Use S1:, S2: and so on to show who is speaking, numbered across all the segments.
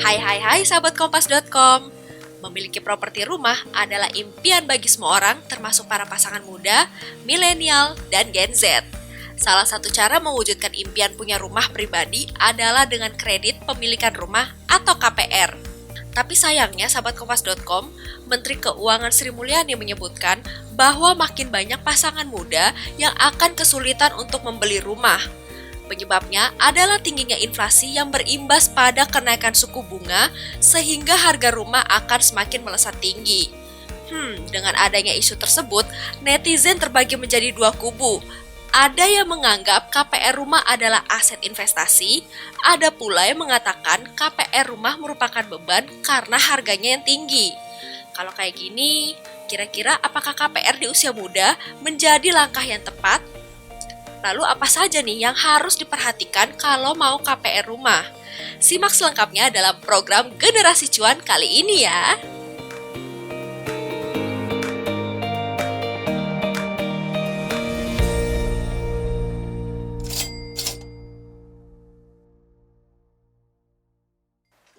S1: Hai sahabat kompas.com. Memiliki properti rumah adalah impian bagi semua orang, termasuk para pasangan muda, milenial, dan Gen Z. Salah satu cara mewujudkan impian punya rumah pribadi adalah dengan kredit pemilikan rumah atau KPR. Tapi sayangnya sahabat kompas.com, Menteri Keuangan Sri Mulyani menyebutkan bahwa makin banyak pasangan muda yang akan kesulitan untuk membeli rumah. Penyebabnya adalah tingginya inflasi yang berimbas pada kenaikan suku bunga sehingga harga rumah akan semakin melesat tinggi. Dengan adanya isu tersebut, netizen terbagi menjadi dua kubu. Ada yang menganggap KPR rumah adalah aset investasi, ada pula yang mengatakan KPR rumah merupakan beban karena harganya yang tinggi. Kalau kayak gini, kira-kira apakah KPR di usia muda menjadi langkah yang tepat? Lalu apa saja nih yang harus diperhatikan kalau mau KPR rumah? Simak selengkapnya dalam program Generasi Cuan kali ini ya.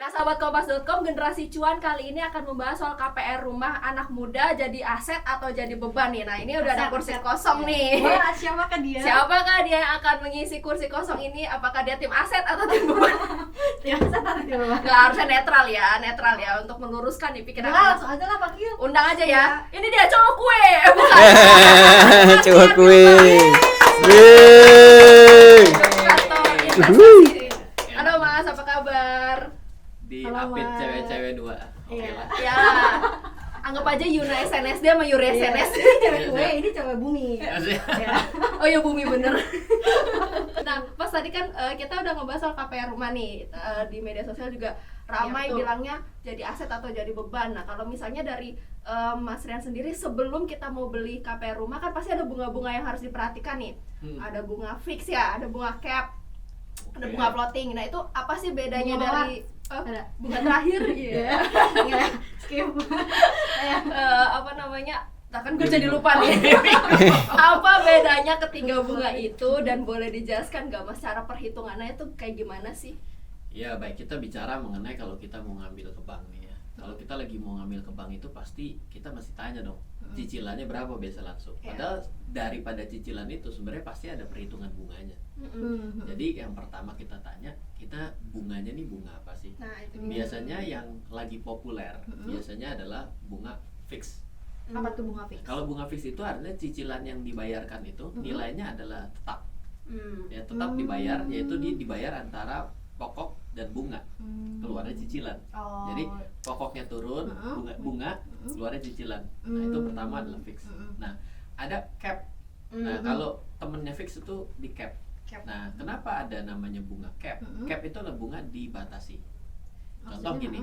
S2: Nah, sahabat kompas.com, Generasi Cuan kali ini akan membahas soal KPR rumah anak muda jadi aset atau jadi beban nih. Nah, ini udah ada kursi kosong nih.
S3: Wah, siapakah dia?
S2: Siapakah dia yang akan mengisi kursi kosong ini? Apakah dia tim aset atau tim beban?
S3: Tim aset atau tim beban?
S2: Nggak, harusnya netral ya untuk meluruskan nih pikiran.
S3: Langsung aja lah panggil.
S2: Undang aja ya. Ini dia cowok kue. Bukan.
S4: Cowok kue.
S2: Kantor investasi. Halo Mas, apa kabar?
S4: Diapit cewek-cewek dua. Oke
S3: Iya.
S4: lah.
S2: Ya, anggap aja Yuna SNSD sama Yuri SNSD.
S3: Ini cewek kue, ini cewek bumi.
S4: Maksudnya,
S3: Ya.
S2: Oh ya, bumi bener. Nah, pas tadi kan kita udah ngebahas soal KPR rumah nih, di media sosial juga ramai
S3: betul.
S2: bilangnya jadi aset atau jadi beban. Nah, kalau misalnya dari Mas Rian sendiri, sebelum kita mau beli KPR rumah kan pasti ada bunga-bunga yang harus diperhatikan nih. Ada bunga fix ya, ada bunga cap, ada bunga floating. Nah, itu apa sih bedanya
S3: Bunga
S2: dari
S3: Ada.
S2: bunga terakhir? Iya.
S3: Iya. Skip.
S2: Apa namanya? Nah, kan gue jadi lupa nih. Apa bedanya ketiga bunga itu, dan boleh dijelaskan gak Mas cara perhitungannya itu kayak gimana sih?
S4: ya baik, kita bicara mengenai kalau kita mau ngambil ke bank nih ya. Kalau kita lagi mau ngambil ke bank itu pasti kita masih tanya dong, cicilannya berapa biasa langsung.
S2: Ya.
S4: Padahal daripada cicilan itu sebenarnya pasti ada perhitungan bunganya. Jadi yang pertama kita tanya, kita bunganya nih bunga apa sih?
S2: Nah, itu
S4: Biasanya yang lagi populer biasanya adalah bunga fix.
S3: Apa tuh bunga fix?
S4: Kalau bunga fix itu artinya cicilan yang dibayarkan itu nilainya adalah tetap. Ya, tetap dibayar, yaitu dibayar antara pokok dan bunga. Keluarnya cicilan.
S3: Oh.
S4: Jadi pokoknya turun, bunga keluarnya cicilan. Nah, itu pertama adalah fix. Nah, ada cap. Nah, kalau temennya fix itu di cap.
S3: Cap.
S4: Nah, kenapa ada namanya bunga cap? Cap itu adalah bunga dibatasi. Contoh gini,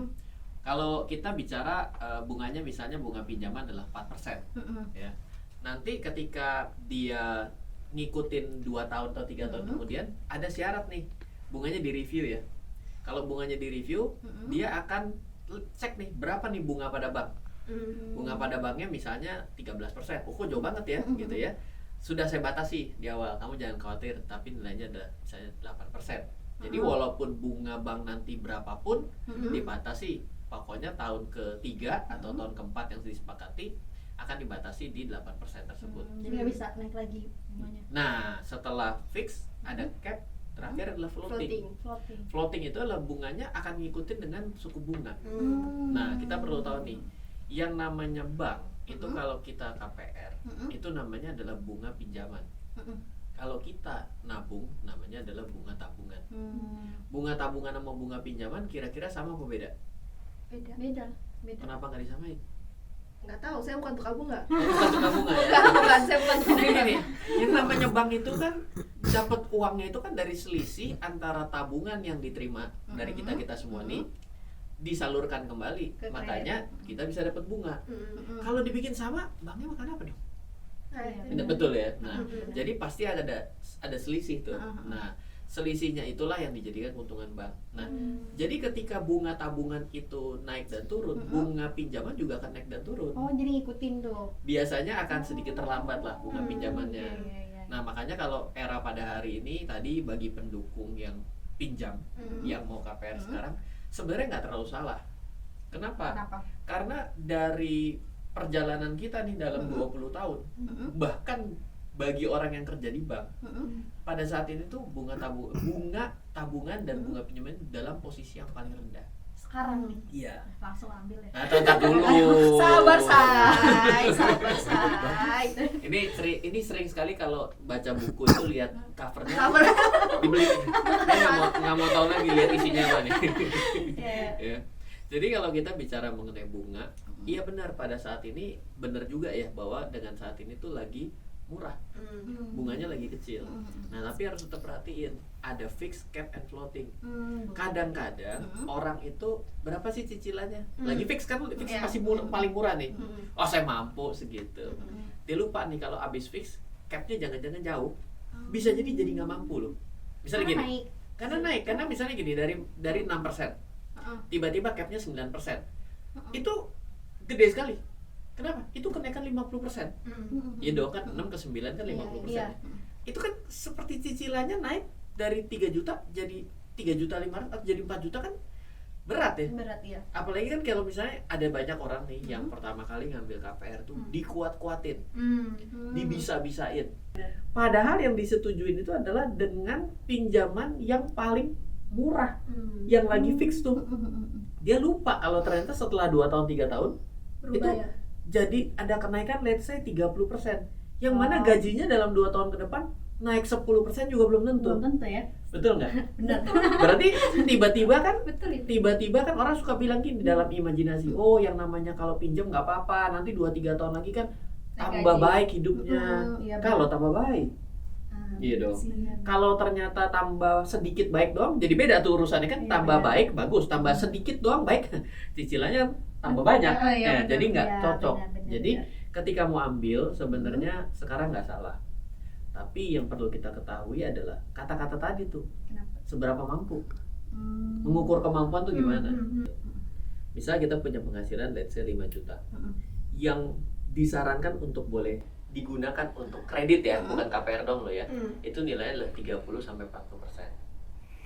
S4: kalau kita bicara bunganya, misalnya bunga pinjaman adalah 4%, ya. Nanti ketika dia ngikutin 2 tahun atau 3 tahun kemudian, ada syarat nih, bunganya direview ya. Kalau bunganya direview, dia akan cek nih berapa nih bunga pada bank. Bunga pada banknya misalnya 13%. Oh, kok jauh banget ya, gitu ya. Sudah saya batasi di awal, kamu jangan khawatir, tapi nilainya ada misalnya 8%. Jadi walaupun bunga bank nanti berapapun dibatasi, pokoknya tahun ke-3 atau tahun ke-4 yang disepakati akan dibatasi di 8% tersebut.
S3: Jadi nggak bisa naik lagi bunganya.
S4: Nah, setelah fix ada cap, terakhir adalah floating.
S3: Floating.
S4: Floating itu adalah bunganya akan ngikutin dengan suku bunga. Nah, kita perlu tahu nih, yang namanya bank itu kalau kita KPR itu namanya adalah bunga pinjaman. Kalau kita nabung namanya adalah bunga tabungan. Bunga tabungan sama bunga pinjaman kira-kira sama apa beda?
S3: Beda.
S4: Kenapa nggak disamain?
S2: nggak tahu, saya bukan tukang bunga.
S4: Bukan tukang bunga ya?
S2: Bukan, saya bukan tukang
S4: Jadi
S2: bunga.
S4: gini, yang namanya bank itu kan dapat uangnya itu kan dari selisih antara tabungan yang diterima dari kita semua nih, disalurkan kembali.
S3: Ke
S4: Makanya kita bisa dapat bunga. Kalau dibikin sama, banknya makan apa dong?
S2: Nah, itu.
S4: Benar, betul ya. Nah, jadi pasti ada selisih tuh. Nah, selisihnya itulah yang dijadikan keuntungan bank. Nah, jadi ketika bunga tabungan itu naik dan turun, bunga pinjaman juga akan naik dan turun.
S3: Oh, jadi ngikutin tuh.
S4: Biasanya akan sedikit terlambat lah bunga pinjamannya.
S3: Iya.
S4: Nah, makanya kalau era pada hari ini tadi bagi pendukung yang pinjam, yang mau KPR sekarang, sebenarnya nggak terlalu salah. Kenapa?
S3: Kenapa?
S4: Karena dari perjalanan kita nih dalam 20 tahun, bahkan bagi orang yang kerja di bank, pada saat ini tuh bunga tabungan dan bunga pinjaman dalam posisi yang paling rendah.
S3: Sekarang nih
S4: Iya.
S3: langsung ambil ya.
S4: Nah, tonton dulu.
S2: Sabar say.
S4: Ini sering sekali kalau baca buku itu lihat covernya
S2: Cover.
S4: dibeli. Saya nggak mau tahu lagi lihat isinya apa nih.
S3: Iya.
S4: Ya. Jadi kalau kita bicara mengenai bunga, iya benar pada saat ini benar juga ya bahwa dengan saat ini tuh lagi murah, bunganya lagi kecil. Nah tapi harus tetap perhatiin ada fixed, cap, and floating. Kadang-kadang orang itu berapa sih cicilannya? Lagi fix kan, fix
S2: Iya.
S4: masih paling murah nih. Oh saya mampu segitu. Dia lupa nih kalau abis fix, capnya jangan-jangan jauh. Bisa jadi nggak mampu loh. Misalnya gini, karena misalnya gini dari 6%, tiba-tiba capnya 9%, itu gede sekali. Kenapa? Itu kenaikan 50%. Ya dong kan 6 ke 9 kan 50%.
S3: Iya.
S4: Itu kan seperti cicilannya naik dari 3 juta jadi 3.500.000 atau jadi 4 juta kan berat ya.
S3: Berat ya.
S4: Apalagi kan kalau misalnya ada banyak orang nih yang pertama kali ngambil KPR tuh dikuat-kuatin, dibisa-bisain. Padahal yang disetujuin itu adalah dengan pinjaman yang paling murah, yang lagi fix tuh. Dia lupa kalau ternyata setelah 2 tahun 3 tahun
S2: Berubah
S4: itu
S2: ya?
S4: jadi ada kenaikan let's say 30%. Yang mana gajinya dalam 2 tahun ke depan naik 10% juga belum tentu.
S3: Belum tentu ya.
S4: Betul nggak?
S3: Benar.
S4: Berarti tiba-tiba kan
S3: Betul itu.
S4: tiba-tiba kan orang suka bilang gini dalam imajinasi, oh yang namanya kalau pinjam nggak apa-apa, nanti 2-3 tahun lagi kan tambah
S3: gaji.
S4: baik hidupnya.
S3: Iya,
S4: Kalau
S3: benar.
S4: tambah baik. Iya dong. Kalau ternyata tambah sedikit baik doang, jadi beda tuh urusannya kan.
S3: Iya,
S4: Tambah
S3: benar.
S4: baik bagus, tambah sedikit doang baik, cicilannya tambah banyak.
S3: Oh, iya, benar.
S4: Jadi nggak
S3: Iya,
S4: cocok.
S3: benar,
S4: Jadi
S3: benar.
S4: ketika mau ambil sebenarnya sekarang nggak salah. Tapi yang perlu kita ketahui adalah kata-kata tadi tuh,
S3: Kenapa?
S4: seberapa mampu. Mengukur kemampuan tuh gimana? Misal kita punya penghasilan let's say 5 juta. Yang disarankan untuk boleh digunakan untuk kredit ya, bukan KPR dong lo ya. Itu nilainya adalah 30 sampai 40%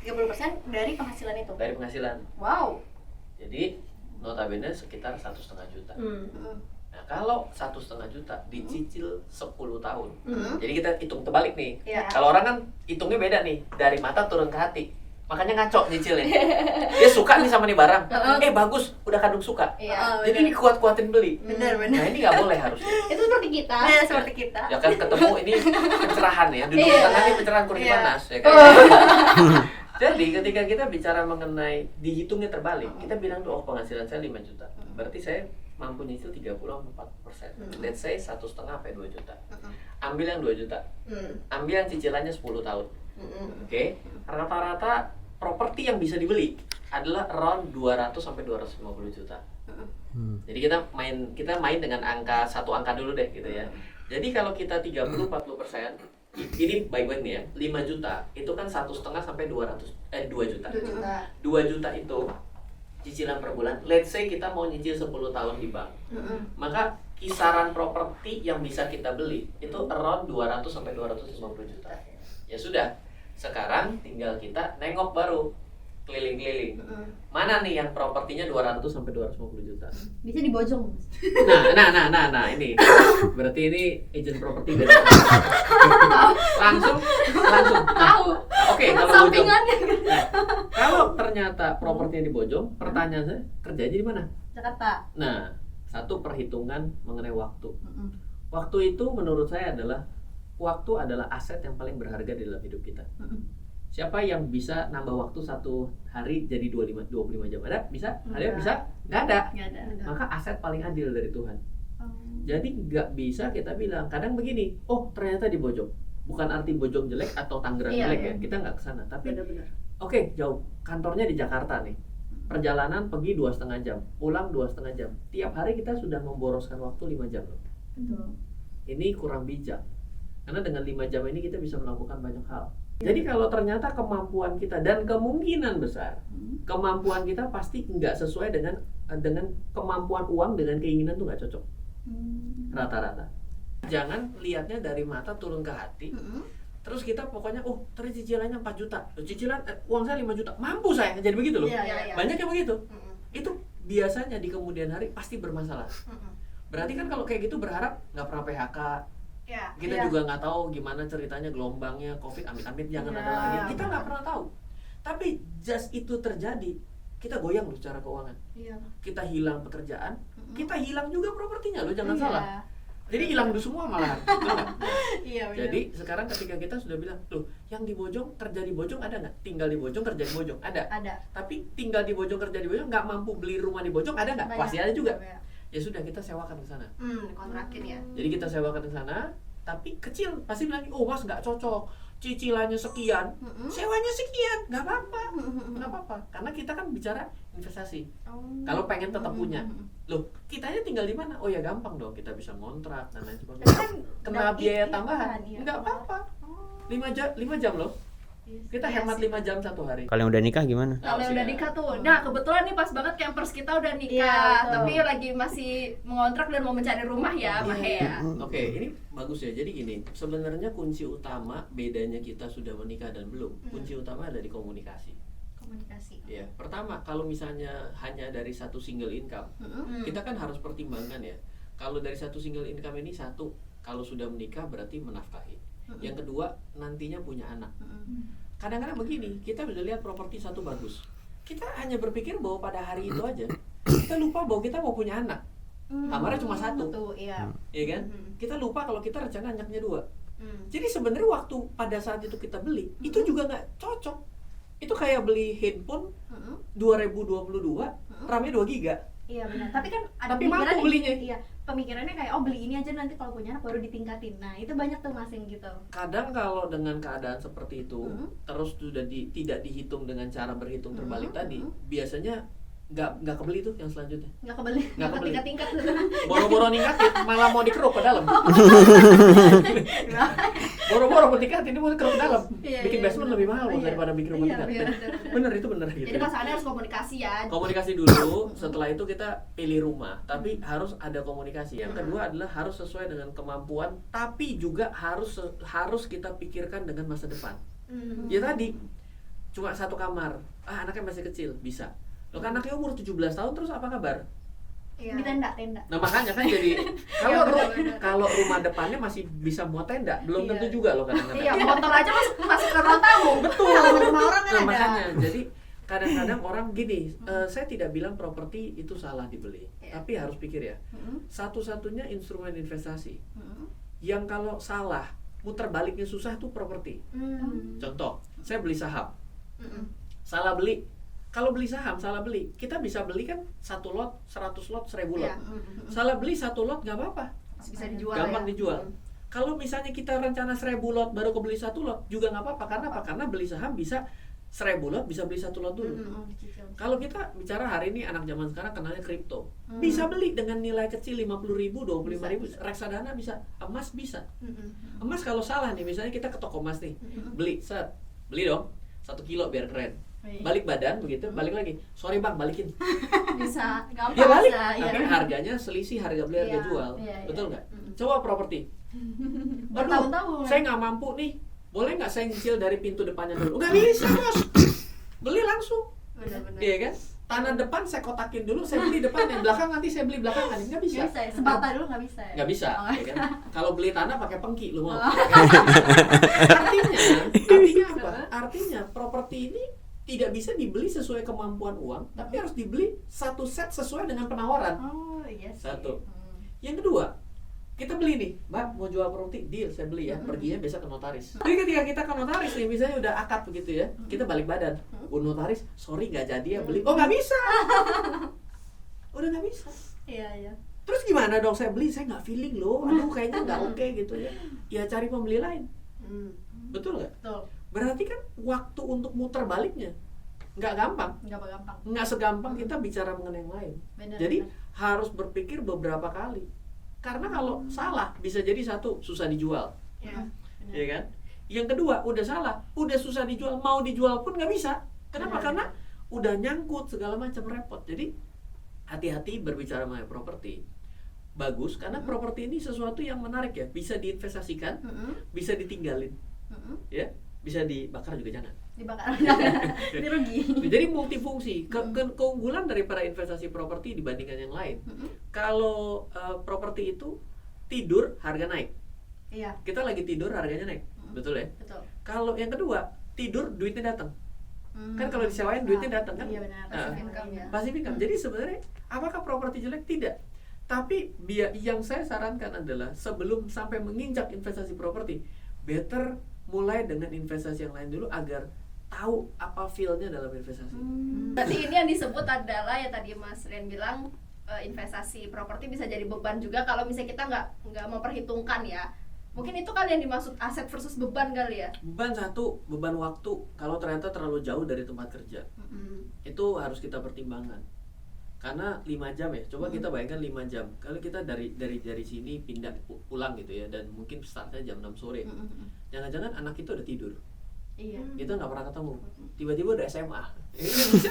S3: 30% dari penghasilan itu.
S4: dari penghasilan.
S3: Wow.
S4: Jadi notabene sekitar 1,5 juta. Nah, kalau 1,5 juta dicicil 10 tahun. Jadi kita hitung terbalik nih.
S3: Iya.
S4: Kalau orang kan hitungnya beda nih, dari mata turun ke hati. Makanya ngaco nyicilnya. Dia suka nih sama nih barang. Bagus, udah kadung suka.
S3: Iya.
S4: Jadi dikuat-kuatin beli.
S3: Benar.
S4: Nah, ini nggak boleh harusnya.
S3: Itu seperti kita. Nah, seperti kita.
S4: Ya kan ketemu ini pencerahan ya, duduk di
S3: Iya.
S4: tengah ini pencerahan kursi
S3: Iya.
S4: panas ya kan. Jadi ketika kita bicara mengenai dihitungnya terbalik, kita bilang tuh oh penghasilan saya 5 juta. Berarti saya mampu nyicil 30-40%. Let's say 1,5 sampai 2 juta. Ambil yang 2 juta. Ambil yang cicilannya 10 tahun. Oke. Rata-rata properti yang bisa dibeli adalah around 200 sampai 250 juta. Jadi kita main dengan satu angka dulu deh gitu ya. Jadi kalau kita 30-40%, ini baik-baik nih ya, 5 juta itu kan 1,5 sampai 2 juta. 2 juta itu cicilan per bulan. Let's say kita mau nyicil 10 tahun di bank. Maka kisaran properti yang bisa kita beli itu around 200 sampai 250 juta. Ya sudah. Sekarang tinggal kita nengok baru keliling-keliling. Mana nih yang propertinya 200 sampai 250 juta?
S3: Bisa dibojong.
S4: Nah, ini. Berarti ini agent properti dari langsung.
S3: Tahu.
S4: Oke, kalau bojong.
S3: Sampingannya.
S4: Nah, kalau ternyata propertinya di Bojong, pertanyaan saya, kerjanya di mana?
S3: Jakarta.
S4: Nah, satu perhitungan mengenai waktu. Waktu itu menurut saya adalah aset yang paling berharga di dalam hidup kita. Siapa yang bisa nambah waktu satu hari jadi 25 jam? Ada? Bisa? Ada? Bisa? Nggak ada.
S3: Nggak ada.
S4: Maka aset paling adil dari Tuhan. Jadi nggak bisa kita bilang, kadang begini, oh ternyata di Bojong. Bukan arti Bojong jelek atau Tangerang
S3: Iya,
S4: jelek
S3: iya.
S4: ya, kita nggak kesana. Tapi
S2: Benar-benar.
S4: oke, jauh. Kantornya di Jakarta nih. Perjalanan pergi 2,5 jam, pulang 2,5 jam. Tiap hari kita sudah memboroskan waktu 5 jam loh.
S3: Betul.
S4: Ini kurang bijak. Karena dengan 5 jam ini kita bisa melakukan banyak hal. Jadi kalau ternyata kemampuan kita dan kemungkinan besar kemampuan kita pasti nggak sesuai dengan kemampuan uang dengan keinginan tuh nggak cocok.
S3: Hmm.
S2: Hmm.
S3: Hmm.
S4: Rata-rata. Jangan lihatnya dari mata turun ke hati. Terus kita pokoknya, terus cicilannya 4 juta, cicilan uang saya 5 juta, mampu saya, jadi begitu loh.
S2: Iya.
S4: Banyak yang begitu. Itu biasanya di kemudian hari pasti bermasalah. Berarti kan kalau kayak gitu berharap nggak pernah PHK.
S2: Ya.
S4: Kita juga nggak tahu gimana ceritanya gelombangnya COVID, amit-amit jangan ada lagi. Kita nggak pernah tahu. Tapi just itu terjadi, kita goyang loh secara keuangan.
S2: Iya.
S4: Kita hilang pekerjaan, kita hilang juga propertinya loh, jangan salah. Jadi hilang dulu semua malahan.
S2: Iya, benar.
S4: Jadi sekarang ketika kita sudah bilang, loh yang di Bojong kerja di Bojong ada nggak? Tinggal di Bojong kerja di Bojong ada. Tapi tinggal di Bojong kerja di Bojong nggak mampu beli rumah di Bojong ada nggak? Pasti ada juga. Ya sudah kita sewakan ke sana.
S2: Kontrakin ya.
S4: Jadi kita sewakan ke sana, tapi kecil pasti bilang, mas nggak cocok, cicilannya sekian, sewanya sekian, nggak apa-apa, karena kita kan bicara investasi. Kalau pengen tetap punya, loh kitanya tinggal di mana? Oh ya gampang dong, kita bisa ngontrak dan lain sebagainya. Kena biaya tambahan, nggak apa-apa. 5 jam loh. Kita hemat 5 jam satu hari.
S5: Kalau yang udah nikah gimana?
S2: Kalau yang udah nikah tuh, nah kebetulan nih pas banget campers kita udah nikah,
S3: Iya,
S2: tapi lagi masih mengontrak dan mau mencari rumah ya, Mahe ya.
S4: Oke, ini bagus ya. Jadi gini, sebenarnya kunci utama bedanya kita sudah menikah dan belum, kunci utama ada di komunikasi. Ya, pertama kalau misalnya hanya dari satu single income, kita kan harus pertimbangkan ya. Kalau dari satu single income ini satu, kalau sudah menikah berarti menafkahi. Yang kedua, nantinya punya anak. Kadang-kadang begini, kita udah lihat properti satu bagus. Kita hanya berpikir bahwa pada hari itu aja. Kita lupa bahwa kita mau punya anak. Kamarnya cuma satu.
S2: Iya.
S4: Iya kan? Kita lupa kalau kita rencana anaknya 2. Jadi sebenarnya waktu pada saat itu kita beli, itu juga nggak cocok. Itu kayak beli handphone 2022, RAM-nya 2 GB.
S3: Iya benar. Tapi kan ada
S4: Tapi mampu belinya.
S3: Iya. Pemikirannya kayak beli ini aja nanti kalau punya anak baru ditingkatin. Nah, itu banyak tuh Mas yang gitu.
S4: Kadang kalau dengan keadaan seperti itu, terus sudah tidak dihitung dengan cara berhitung terbalik tadi, biasanya nggak kebeli tuh yang selanjutnya.
S3: Nggak kebeli.
S4: Nggak kebeli.
S2: Tingkat-tingkat.
S4: Boro-boro ningkatin, malah mau dikeruk ke dalam. Boro-boro mau ningkatin, ini mau dikeruk ke dalam. Bikin basement lebih mahal daripada bikin rumah tingkat. Bener, itu bener gitu.
S2: Jadi pasangannya harus komunikasi ya.
S4: Komunikasi dulu, setelah itu kita pilih rumah, tapi harus ada komunikasi. Yang kedua adalah harus sesuai dengan kemampuan, tapi juga harus kita pikirkan dengan masa depan. Ya tadi cuma satu kamar, anaknya masih kecil, bisa. Loh kan anaknya umur 17 tahun terus apa kabar?
S3: Di tenda.
S4: Nah makanya kan jadi kalau rumah depannya masih bisa muat tenda, belum tentu juga loh kadang-kadang.
S2: Iya, motor aja masuk ke ruang tamu.
S4: Betul.
S3: Halaman rumah orang kan
S4: Nah
S3: ada.
S4: makanya jadi kadang-kadang orang gini, saya tidak bilang properti itu salah dibeli, tapi harus pikir ya, satu-satunya instrumen investasi yang kalau salah muter baliknya susah tuh properti. Contoh, saya beli saham, salah beli. Kalau beli saham salah beli, kita bisa beli kan 1 lot, 100 lot, 1000 lot. Salah beli 1 lot nggak apa-apa,
S2: Bisa dijual.
S4: gampang dijual. Kalau misalnya kita rencana 1000 lot baru kebeli 1 lot juga nggak apa-apa. Karena apa? Karena beli saham bisa 1000 lot, bisa beli 1 lot dulu. Kalau kita bicara hari ini anak zaman sekarang kenalnya kripto, bisa beli dengan nilai kecil 50.000, 25.000, reksadana bisa, emas bisa. Emas kalau salah nih, misalnya kita ke toko emas nih, beli dong 1 kilo biar keren. Balik badan begitu, balik lagi. Sorry bang, balikin.
S2: Bisa, gampang.
S4: Ya balik,
S2: bisa,
S4: tapi
S2: iya.
S4: harganya selisih harga beli harga jual, betul nggak? Coba properti. Aduh,
S3: Bertahun-tahun.
S4: saya nggak mampu nih. Boleh nggak saya nyicil dari pintu depannya dulu? Nggak bisa bos. Beli langsung.
S2: Benar-benar.
S4: Iya kan? Tanah depan saya kotakin dulu, saya beli depannya, belakang nanti saya beli belakangan. Nggak bisa.
S3: Nggak bisa ya? Sebata dulu nggak bisa ya?
S4: Nggak bisa.
S3: Oh.
S4: Ya kan? Kalau beli tanah pakai pengki, lu mau? Artinya apa? Artinya properti ini tidak bisa dibeli sesuai kemampuan uang, tapi harus dibeli satu set sesuai dengan penawaran.
S3: Oh iya sih.
S4: Satu. Yang kedua, kita beli nih, Mbak mau jual properti, deal saya beli ya, perginya besok ke notaris. Jadi ketika kita ke notaris nih, misalnya udah akad begitu ya, kita balik badan, notaris, sorry nggak jadi ya beli, oh nggak bisa, udah nggak bisa.
S3: Iya.
S4: Terus gimana dong saya beli, saya nggak feeling loh, aduh kayaknya nggak oke gitu ya, ya cari pembeli lain, betul nggak?
S3: Betul.
S4: Berarti kan waktu untuk muter baliknya nggak gampang. Nggak segampang kita bicara mengenai yang lain.
S3: Benar,
S4: Jadi
S3: benar.
S4: harus berpikir beberapa kali. Karena kalau salah bisa jadi satu susah dijual,
S2: Ya.
S4: ya kan? Yang kedua udah salah, udah susah dijual, mau dijual pun nggak bisa. Kenapa? Karena udah nyangkut segala macam repot. Jadi hati-hati berbicara mengenai properti. Bagus karena properti ini sesuatu yang menarik ya, bisa diinvestasikan, bisa ditinggalin. ya bisa dibakar juga jangan.
S3: Dibakar. Ini rugi.
S4: Jadi multifungsi. Keunggulan daripada investasi properti dibandingkan yang lain. Kalau properti itu tidur harga naik.
S3: Iya.
S4: Kita lagi tidur harganya naik. Betul ya?
S3: Betul.
S4: Kalau yang kedua, tidur duitnya datang. Kan kalau disewain duitnya datang kan?
S3: Iya benar.
S2: Passive income ya.
S4: Passive income. Jadi sebenarnya apakah properti jelek? Tidak. Tapi yang saya sarankan adalah sebelum sampai menginjak investasi properti, better mulai dengan investasi yang lain dulu agar tahu apa feel-nya dalam investasi.
S2: Berarti ini yang disebut adalah ya tadi Mas Rian bilang investasi properti bisa jadi beban juga kalau misalnya kita nggak memperhitungkan ya. Mungkin itu kali yang dimaksud aset versus beban kali ya.
S4: Beban satu, beban waktu. Kalau ternyata terlalu jauh dari tempat kerja, itu harus kita pertimbangkan. Karena 5 jam ya, coba kita bayangkan 5 jam. Kalau kita dari sini pindah pulang gitu ya, dan mungkin startnya jam 6 sore. Jangan-jangan anak itu udah tidur.
S3: Iya.
S4: Kita nggak pernah ketemu. Tiba-tiba udah SMA.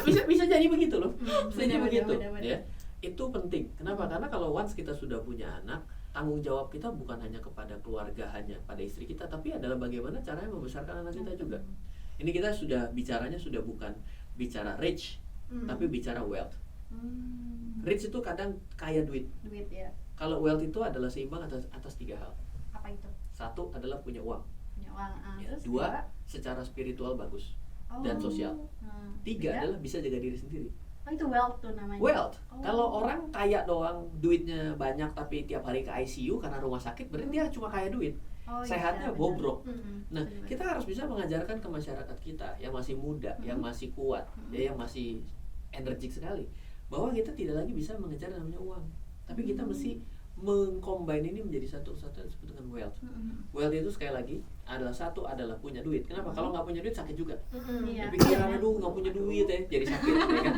S4: Bisa jadi begitu loh. Bisa jadi begitu. Ya, itu penting. Kenapa? Karena kalau once kita sudah punya anak, tanggung jawab kita bukan hanya kepada keluarga, hanya pada istri kita, tapi adalah bagaimana caranya membesarkan anak kita juga. Ini kita bicaranya sudah bukan bicara rich, tapi bicara wealth. Rich itu kadang kaya duit.
S3: Duit ya.
S4: Kalau wealth itu adalah seimbang atas 3 hal.
S3: Apa itu?
S4: 1 adalah punya uang.
S3: Punya uang.
S4: Ya,
S3: Terus
S4: 2 secara spiritual bagus dan sosial. 3 adalah bisa jaga diri sendiri.
S3: Oh itu wealth tuh namanya.
S4: Wealth. Kalau orang kaya doang, duitnya banyak tapi tiap hari ke ICU karena rumah sakit, berarti dia cuma kaya duit. Sehatnya bobrok. Nah, kita harus bisa mengajarkan ke masyarakat kita yang masih muda, yang masih kuat, ya, yang masih energik sekali, bahwa kita tidak lagi bisa mengejar namanya uang, tapi kita mesti mengcombine ini menjadi satu kesatuan disebut dengan wealth. Wealth itu sekali lagi adalah punya duit. Kenapa? Kalau nggak punya duit sakit juga.
S3: Iya.
S4: Pikiran aduh nggak punya duit ya, jadi sakit. Ya kan?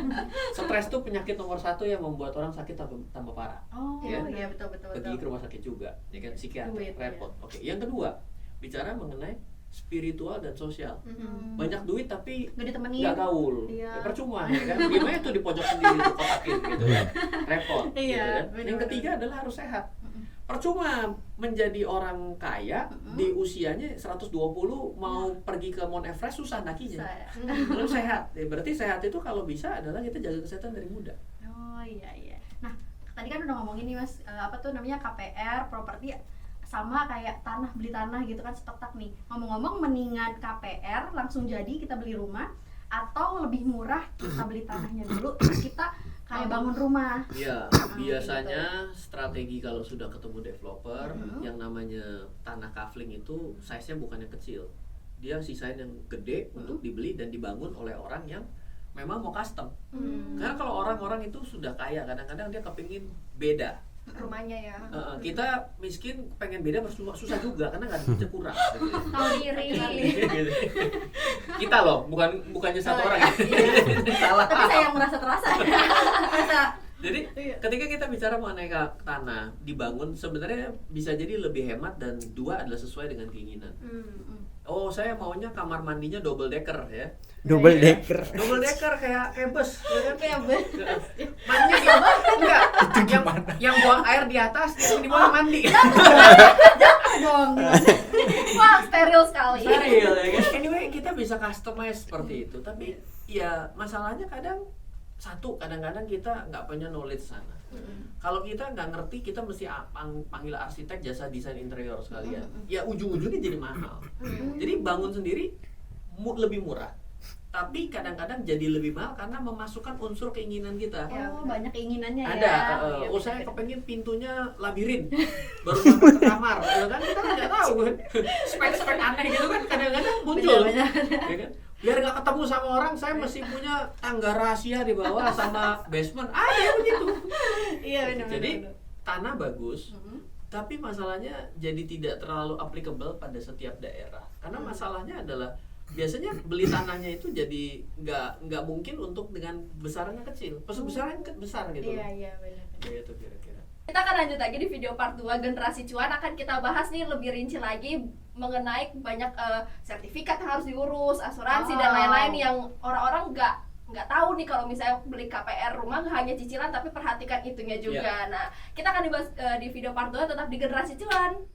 S4: Stres tuh penyakit nomor 1 yang membuat orang sakit tambah parah.
S3: Oh
S4: Ya.
S3: iya betul.
S4: Pergi ke rumah sakit juga, ya kan, psikiater,
S3: Duit,
S4: repot. Oke, yang kedua bicara mengenai spiritual dan sosial. Banyak duit tapi
S3: Nggak ditemenin.
S4: nggak gaul,
S3: Iya.
S4: ya, percuma ya kan. Gimana tuh di pojok sendiri tuh kotakin gitu kan, repot.
S3: Iya,
S4: Gitu kan.
S3: bener-bener.
S4: Yang ketiga adalah harus sehat. Percuma menjadi orang kaya di usianya 120 mau pergi ke Mount Everest susah nakinya. Belum sehat. Ya, berarti sehat itu kalau bisa adalah kita jaga kesehatan dari muda.
S3: Oh iya. Nah tadi kan udah ngomongin nih Mas, apa tuh namanya KPR, properti sama kayak beli tanah gitu kan, stok nih. Ngomong-ngomong, mendingan KPR langsung jadi kita beli rumah, atau lebih murah kita beli tanahnya dulu terus kita kayak bangun rumah?
S4: Iya, biasanya strategi kalau sudah ketemu developer, yang namanya tanah kafling itu size-nya bukan yang kecil. Dia sisain yang gede untuk dibeli dan dibangun oleh orang yang memang mau custom. Karena kalau orang-orang itu sudah kaya, kadang-kadang dia kepingin beda.
S2: Rumahnya ya.
S4: Kita miskin pengen beda susah juga karena nggak duitnya kurang. Gitu.
S2: Tahu diri.
S4: Kita loh, bukannya satu orang. Salah.
S3: Tapi saya yang merasa terasa.
S4: Jadi ketika kita bicara mengenai tanah dibangun, sebenarnya bisa jadi lebih hemat dan 2 adalah sesuai dengan keinginan. Oh, saya maunya kamar mandinya double decker ya.
S5: Double decker.
S4: Double decker kayak bus, ya kan?
S3: Kayak bus.
S4: Mandinya di bawah enggak. Yang buang air di atas, yang di bawah mandi.
S3: Dong.
S2: Wah, steril sekali.
S4: Steril ya kan. Anyway, kita bisa customize seperti itu, tapi ya masalahnya kadang-kadang kita nggak punya knowledge sana. Kalau kita nggak ngerti, kita mesti panggil arsitek jasa desain interior sekalian. Ya ujung-ujungnya jadi mahal. Jadi bangun sendiri lebih murah, tapi kadang-kadang jadi lebih mahal karena memasukkan unsur keinginan kita.
S3: Oh, banyak keinginannya ya.
S4: Ada, saya kepengen pintunya labirin, baru masuk ke kamar, ya kan kita nggak tahu kan, spek-spek aneh gitu kan kadang-kadang muncul,
S3: Benar.
S4: ya kan? Biar nggak ketemu sama orang, saya mesti punya tangga rahasia di bawah sama basement, ya begitu.
S3: Iya benar.
S4: Jadi tanah bagus, tapi masalahnya jadi tidak terlalu applicable pada setiap daerah, karena masalahnya adalah biasanya beli tanahnya itu jadi nggak mungkin untuk dengan besarannya kecil, besarannya besar gitu.
S3: Iya benar.
S4: Gitu kira-kira.
S2: Kita akan lanjut lagi di video part 2 generasi cuan, akan kita bahas nih lebih rinci lagi mengenai banyak sertifikat yang harus diurus, asuransi dan lain-lain yang orang-orang nggak tahu nih kalau misalnya beli KPR rumah nggak hanya cicilan tapi perhatikan itunya juga. Nah, kita akan dibahas di video part 2, tetap di generasi cuan.